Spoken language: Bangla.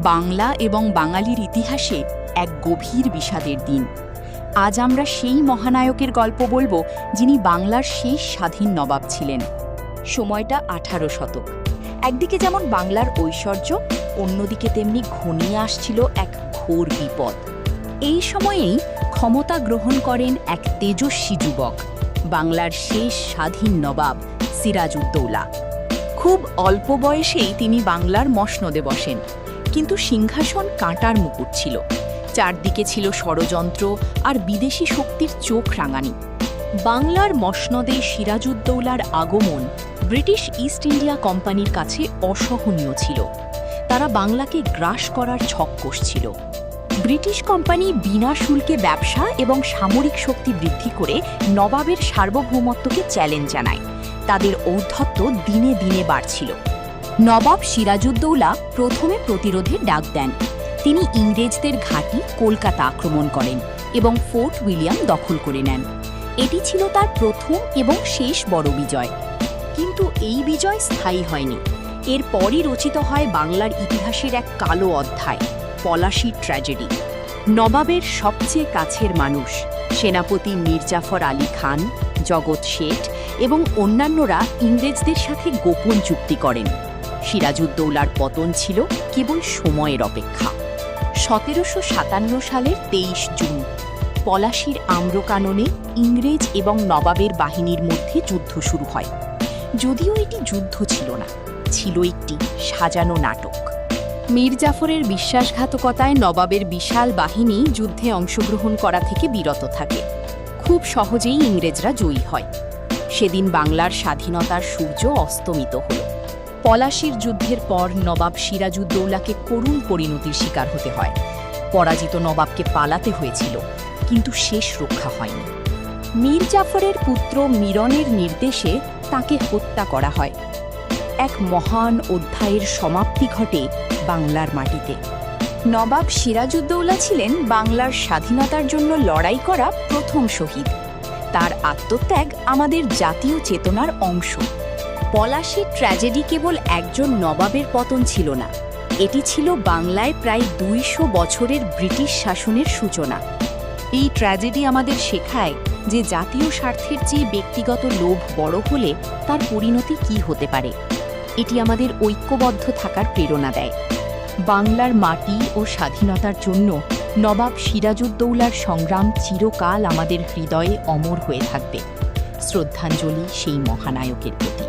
বাংলা এবং বাঙালির ইতিহাসে এক গভীর বিষাদের দিন। আজ আমরা সেই মহানায়কের গল্প বলবো যিনি বাংলার শেষ স্বাধীন নবাব ছিলেন। সময়টা 18 শতক। একদিকে যেমন বাংলার ঐশ্বর্য, অন্যদিকে তেমনি ঘনিয়ে আসছিল এক ঘোর বিপদ। এই সময়েই ক্ষমতা গ্রহণ করেন এক তেজস্বী যুবক, বাংলার শেষ স্বাধীন নবাব সিরাজউদ্দৌলা। খুব অল্প বয়সেই তিনি বাংলার মসনদে বসেন, কিন্তু সিংহাসন কাঁটার মুকুট ছিল। চারদিকে ছিল ষড়যন্ত্র আর বিদেশি শক্তির চোখ রাঙানি। বাংলার মসনদে সিরাজউদ্দৌলার আগমন ব্রিটিশ ইস্ট ইন্ডিয়া কোম্পানির কাছে অসহনীয় ছিল। তারা বাংলাকে গ্রাস করার ছক কষছিল। ব্রিটিশ কোম্পানি বিনা শুল্কে ব্যবসা এবং সামরিক শক্তি বৃদ্ধি করে নবাবের সার্বভৌমত্বকে চ্যালেঞ্জ জানায়। তাদের ঔদ্ধত্য দিনে দিনে বাড়ছিল। নবাব সিরাজউদ্দৌলা প্রথমে প্রতিরোধের ডাক দেন। তিনি ইংরেজদের ঘাঁটি কলকাতা আক্রমণ করেন এবং ফোর্ট উইলিয়াম দখল করে নেন। এটি ছিল তার প্রথম এবং শেষ বড় বিজয়। কিন্তু এই বিজয় স্থায়ী হয়নি। এরপরই রচিত হয় বাংলার ইতিহাসের এক কালো অধ্যায়, পলাশীর ট্র্যাজেডি। নবাবের সবচেয়ে কাছের মানুষ সেনাপতি মীর জাফর আলী খান, জগৎ শেঠ এবং অন্যান্যরা ইংরেজদের সাথে গোপন চুক্তি করেন। সিরাজউদ্দৌলার পতন ছিল কেবল সময়ের অপেক্ষা। 1757 সালের 23 জুন পলাশীর আম্রকাননে ইংরেজ এবং নবাবের বাহিনীর মধ্যে যুদ্ধ শুরু হয়। যদিও এটি যুদ্ধ ছিল না, ছিল একটি সাজানো নাটক। মীর জাফরের বিশ্বাসঘাতকতায় নবাবের বিশাল বাহিনী যুদ্ধে অংশগ্রহণ করা থেকে বিরত থাকে। খুব সহজেই ইংরেজরা জয়ী হয়। সেদিন বাংলার স্বাধীনতার সূর্য অস্তমিত হল। পলাশীর যুদ্ধের পর নবাব সিরাজউদ্দৌলাকে করুণ পরিণতির শিকার হতে হয়। পরাজিত নবাবকে পালাতে হয়েছিল, কিন্তু শেষ রক্ষা হয়নি। মীর জাফরের পুত্র মিরনের নির্দেশে তাকে হত্যা করা হয়। এক মহান অধ্যায়ের সমাপ্তি ঘটে বাংলার মাটিতে। নবাব সিরাজউদ্দৌলা ছিলেন বাংলার স্বাধীনতার জন্য লড়াই করা প্রথম শহীদ। তার আত্মত্যাগ আমাদের জাতীয় চেতনার অংশ। পলাশীর ট্র্যাজেডি কেবল একজন নবাবের পতন ছিল না, এটি ছিল বাংলায় প্রায় 200 বছরের ব্রিটিশ শাসনের সূচনা। এই ট্র্যাজেডি আমাদের শেখায় যে জাতীয় স্বার্থের চেয়ে ব্যক্তিগত লোভ বড় হলে তার পরিণতি কী হতে পারে। এটি আমাদের ঐক্যবদ্ধ থাকার প্রেরণা দেয়। বাংলার মাটি ও স্বাধীনতার জন্য নবাব সিরাজউদ্দৌলার সংগ্রাম চিরকাল আমাদের হৃদয়ে অমর হয়ে থাকবে। শ্রদ্ধাঞ্জলি সেই মহানায়কের প্রতি।